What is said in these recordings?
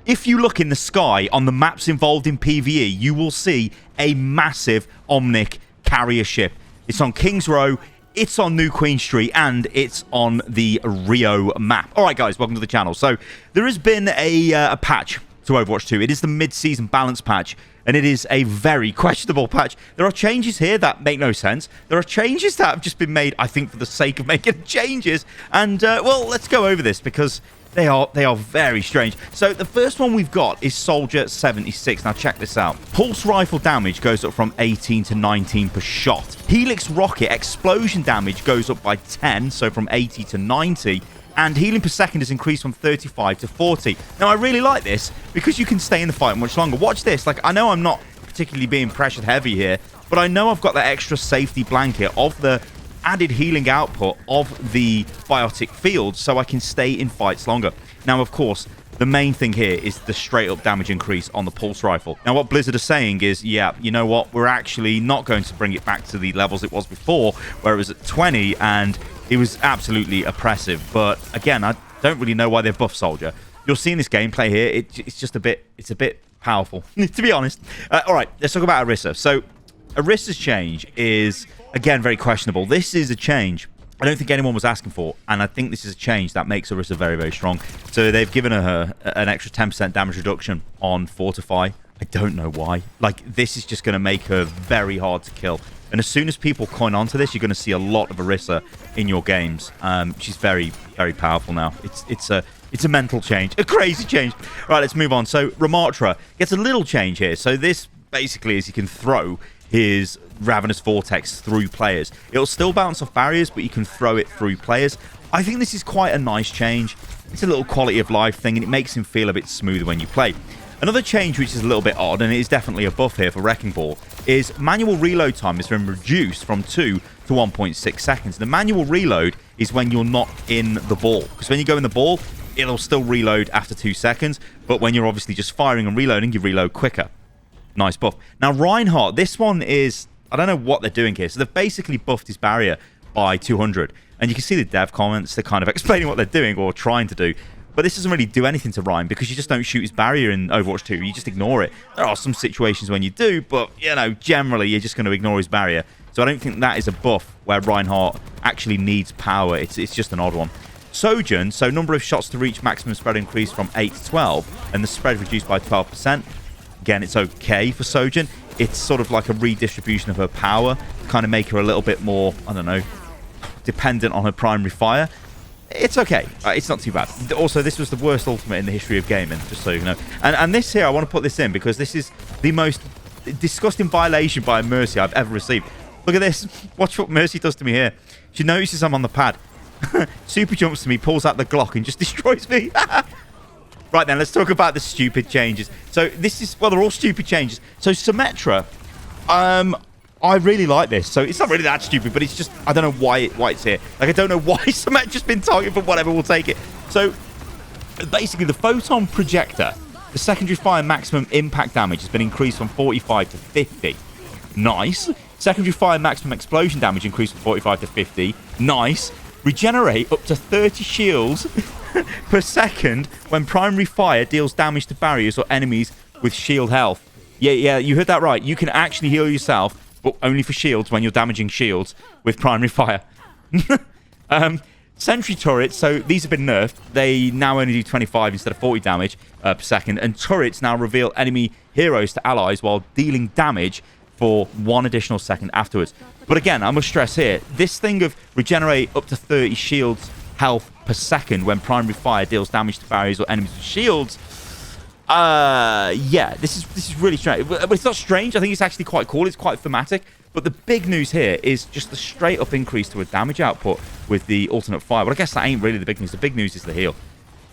if you look in the sky on the maps involved in PvE, you will see a massive Omnic carrier ship. It's on King's Row, it's on New Queen Street, and it's on the Rio map. All right, guys, welcome to the channel. So there has been a patch to Overwatch 2. It is the mid-season balance patch, and it is a very questionable patch. There are changes here that make no sense. There are changes that have just been made, I think, for the sake of making changes. And, well, let's go over this because they are very strange. So the first one we've got is Soldier 76. Now, check this out. Pulse rifle damage goes up from 18 to 19 per shot. Helix rocket explosion damage goes up by 10, so from 80 to 90. And healing per second is increased from 35 to 40. Now, I really like this because you can stay in the fight much longer. Watch this. Like, I know I'm not particularly being pressured heavy here, but I know I've got that extra safety blanket of the added healing output of the biotic field, so I can stay in fights longer. Now, of course, the main thing here is the straight-up damage increase on the pulse rifle. Now, what Blizzard are saying is, yeah, you know what? We're actually not going to bring it back to the levels it was before, where it was at 20, and it was absolutely oppressive. But again, I don't really know why they've buffed Soldier. You're seeing this gameplay here. It's just a bit powerful, to be honest. All right, let's talk about Orisa. So Orisa's change is, again, very questionable. This is a change I don't think anyone was asking for, and I think this is a change that makes Orisa very, very strong. So they've given her an extra 10% damage reduction on Fortify. I don't know why. Like, this is just going to make her very hard to kill. And as soon as people coin onto this, you're going to see a lot of Orisa in your games. She's very, very powerful now. It's a mental change, a crazy change. Right, let's move on. So Ramattra gets a little change here. So this basically is he can throw his Ravenous Vortex through players. It'll still bounce off barriers, but you can throw it through players. I think this is quite a nice change. It's a little quality of life thing, and it makes him feel a bit smoother when you play. Another change which is a little bit odd, and it is definitely a buff here for Wrecking Ball, is manual reload time has been reduced from 2 to 1.6 seconds. The manual reload is when you're not in the ball, because when you go in the ball, it'll still reload after 2 seconds, but when you're obviously just firing and reloading, you reload quicker. Nice buff. Now, Reinhardt, this one is, I don't know what they're doing here. So they've basically buffed his barrier by 200. And you can see the dev comments. They're kind of explaining what they're doing or trying to do. But this doesn't really do anything to Ryan because you just don't shoot his barrier in Overwatch 2. You just ignore it. There are some situations when you do, but, you know, generally you're just going to ignore his barrier. So I don't think that is a buff where Reinhardt actually needs power. It's just an odd one. Sojourn, so number of shots to reach maximum spread increased from 8 to 12, and the spread reduced by 12%. Again, it's okay for Sojourn. It's sort of like a redistribution of her power to kind of make her a little bit more, I don't know, dependent on her primary fire. It's okay. It's not too bad. Also, this was the worst ultimate in the history of gaming, just so you know. And this here, I want to put this in because this is the most disgusting violation by Mercy I've ever received. Look at this. Watch what Mercy does to me here. She notices I'm on the pad. Super jumps to me, pulls out the Glock, and just destroys me. Right then, let's talk about the stupid changes. So this is, well, they're all stupid changes. So Symmetra, I really like this. So it's not really that stupid, but it's just, I don't know why it's here. Like, I don't know why Symmetra's been targeted, but whatever, we'll take it. So basically, the photon projector, the secondary fire maximum impact damage has been increased from 45 to 50. Nice. Secondary fire maximum explosion damage increased from 45 to 50. Nice. Regenerate up to 30 shields per second when primary fire deals damage to barriers or enemies with shield health. Yeah, you heard that right. You can actually heal yourself, but only for shields when you're damaging shields with primary fire. Sentry turrets, so these have been nerfed. They now only do 25 instead of 40 damage per second. And turrets now reveal enemy heroes to allies while dealing damage for 1 additional second afterwards. But again, I must stress here, this thing of regenerate up to 30 shields health per second when primary fire deals damage to barriers or enemies with shields. Yeah, this is really strange. But it's not strange. I think it's actually quite cool. It's quite thematic. But the big news here is just the straight up increase to a damage output with the alternate fire. But I guess that ain't really the big news. The big news is the heal.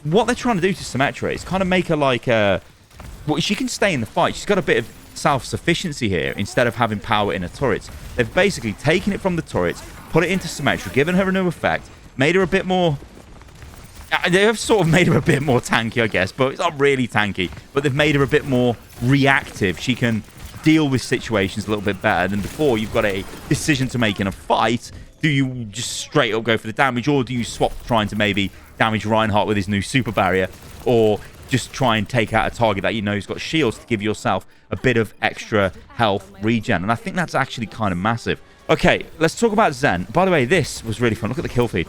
What they're trying to do to Symmetra is kind of make her like well, she can stay in the fight. She's got a bit of self-sufficiency here instead of having power in her turrets. They've basically taken it from the turrets, put it into Symmetra, given her a new effect, made her a bit more... They have sort of made her a bit more tanky, I guess, but it's not really tanky. But they've made her a bit more reactive. She can deal with situations a little bit better than before. You've got a decision to make in a fight. Do you just straight up go for the damage, or do you swap trying to maybe damage Reinhardt with his new super barrier? Or just try and take out a target that you know has got shields to give yourself a bit of extra health regen. And I think that's actually kind of massive. Okay, let's talk about Zen. By the way, this was really fun. Look at the kill feed.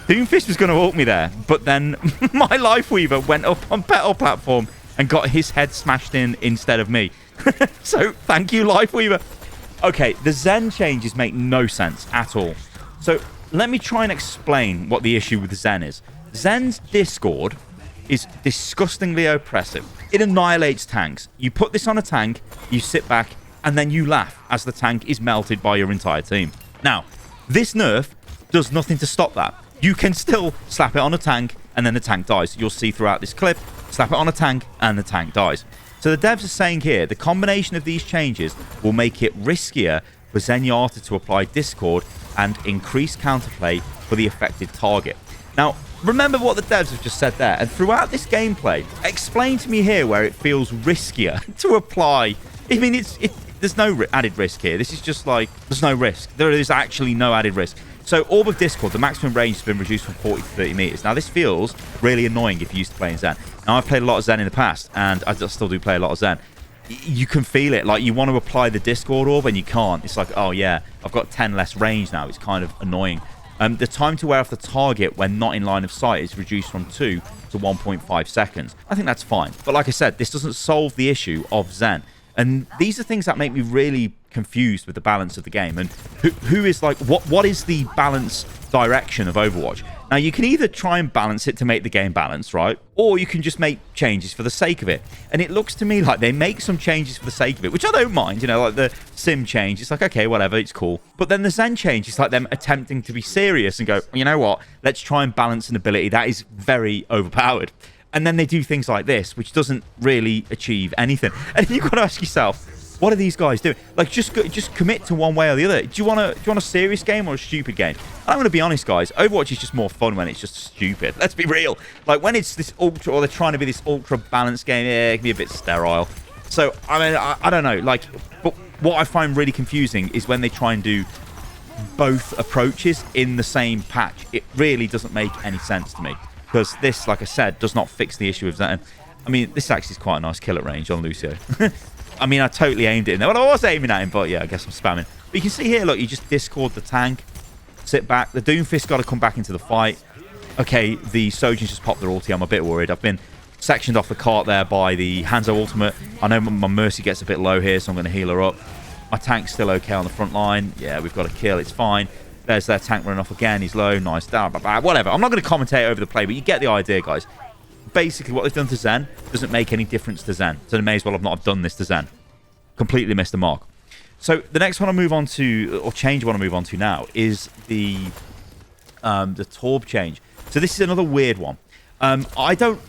Doomfist was going to ult me there, but then my Lifeweaver went up on Petal Platform and got his head smashed in instead of me. So, thank you, Lifeweaver. Okay, the Zen changes make no sense at all. So, let me try and explain what the issue with Zen is. Zen's Discord is disgustingly oppressive. It annihilates tanks. You put this on a tank, you sit back, and then you laugh as the tank is melted by your entire team. Now, this nerf does nothing to stop that. You can still slap it on a tank, and then the tank dies. You'll see throughout this clip, slap it on a tank, and the tank dies. So the devs are saying here, the combination of these changes will make it riskier for Zenyatta to apply Discord and increase counterplay for the affected target. Now, remember what the devs have just said there, and throughout this gameplay, explain to me here where it feels riskier to apply. I mean, there's no added risk here. This is just like, there's no risk. There is actually no added risk. So, Orb of Discord, the maximum range has been reduced from 40 to 30 meters. Now, this feels really annoying if you're used to playing Zen. Now, I've played a lot of Zen in the past, and I still do play a lot of Zen. You can feel it. Like, you want to apply the Discord Orb, and you can't. It's like, oh, yeah, I've got 10 less range now. It's kind of annoying. The time to wear off the target when not in line of sight is reduced from 2 to 1.5 seconds. I think that's fine. But like I said, this doesn't solve the issue of Zen. And these are things that make me really confused with the balance of the game. And who is like, what is the balance direction of Overwatch? Now, you can either try and balance it to make the game balanced, right? Or you can just make changes for the sake of it. And it looks to me like they make some changes for the sake of it, which I don't mind. You know, like the sim change. It's like, okay, whatever, it's cool. But then the Zen change is like them attempting to be serious and go, you know what? Let's try and balance an ability that is very overpowered. And then they do things like this, which doesn't really achieve anything. And you've got to ask yourself, what are these guys doing? Like, just commit to one way or the other. Do you want a serious game or a stupid game? I'm going to be honest, guys. Overwatch is just more fun when it's just stupid. Let's be real. Like, when it's this ultra, or they're trying to be this ultra balanced game, yeah, it can be a bit sterile. So, I mean, I don't know. Like, but what I find really confusing is when they try and do both approaches in the same patch. It really doesn't make any sense to me. Because this, like I said, does not fix the issue of Zen. I mean, this actually is quite a nice kill at range on Lucio. I mean, I totally aimed it in there. Well, I was aiming at him, but yeah, I guess I'm spamming. But you can see here, look, you just Discord the tank, sit back. The Doomfist got to come back into the fight. Okay, the Sojourn's just popped their ulti. I'm a bit worried. I've been sectioned off the cart there by the Hanzo ultimate. I know my Mercy gets a bit low here, so I'm going to heal her up. My tank's still okay on the front line. Yeah, we've got a kill. It's fine. There's their tank running off again. He's low. Nice. Whatever. I'm not going to commentate over the play, but you get the idea, guys. Basically, what they've done to Zen doesn't make any difference to Zen. So they may as well have not have done this to Zen. Completely missed the mark. So the next one I move on to, or change I want to move on to now, is the Torb change. So this is another weird one. I don't...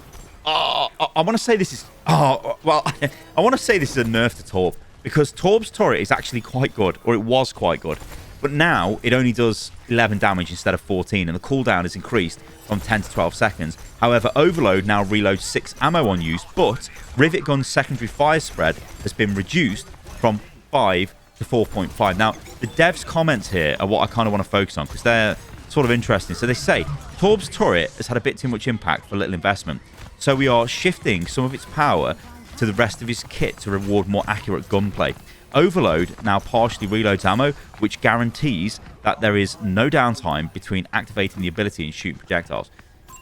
I want to say this is... I want to say this is a nerf to Torb, because Torb's turret is actually quite good, or it was quite good. But now, it only does 11 damage instead of 14, and the cooldown is increased from 10 to 12 seconds. However, Overload now reloads 6 ammo on use, but Rivet Gun's secondary fire spread has been reduced from 5 to 4.5. Now, the devs' comments here are what I kind of want to focus on, because they're sort of interesting. So they say, Torb's turret has had a bit too much impact for little investment, so we are shifting some of its power to the rest of his kit to reward more accurate gunplay. Overload now partially reloads ammo, which guarantees that there is no downtime between activating the ability and shooting projectiles.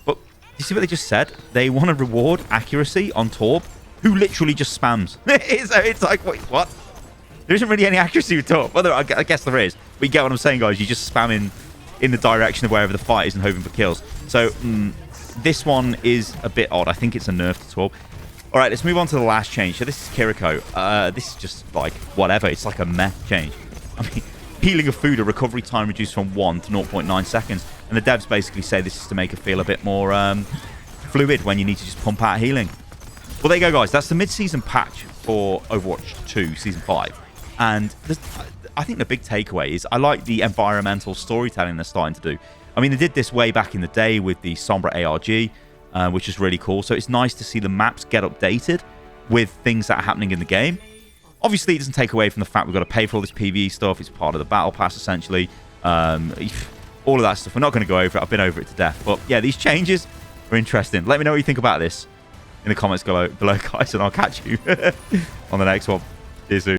But you see what they just said? They want to reward accuracy on Torb, who literally just spams. It's like, wait, what? There isn't really any accuracy with Torb. Well, I guess there is. But you get what I'm saying, guys. You just spam in the direction of wherever the fight is and hoping for kills. So this one is a bit odd. I think it's a nerf to Torb. All right, let's move on to the last change. So this is Kiriko. This is just like whatever. It's like a meh change. I mean, healing of food, a recovery time reduced from 1 to 0.9 seconds. And the devs basically say this is to make it feel a bit more fluid when you need to just pump out healing. Well, there you go, guys. That's the mid-season patch for Overwatch 2 Season 5. And I think the big takeaway is I like the environmental storytelling they're starting to do. I mean, they did this way back in the day with the Sombra ARG, which is really cool. So it's nice to see the maps get updated with things that are happening in the game. Obviously, it doesn't take away from the fact we've got to pay for all this PvE stuff. It's part of the battle pass, essentially. All of that stuff. We're not going to go over it. I've been over it to death. But yeah, these changes are interesting. Let me know what you think about this in the comments below, guys, and I'll catch you on the next one. See you soon.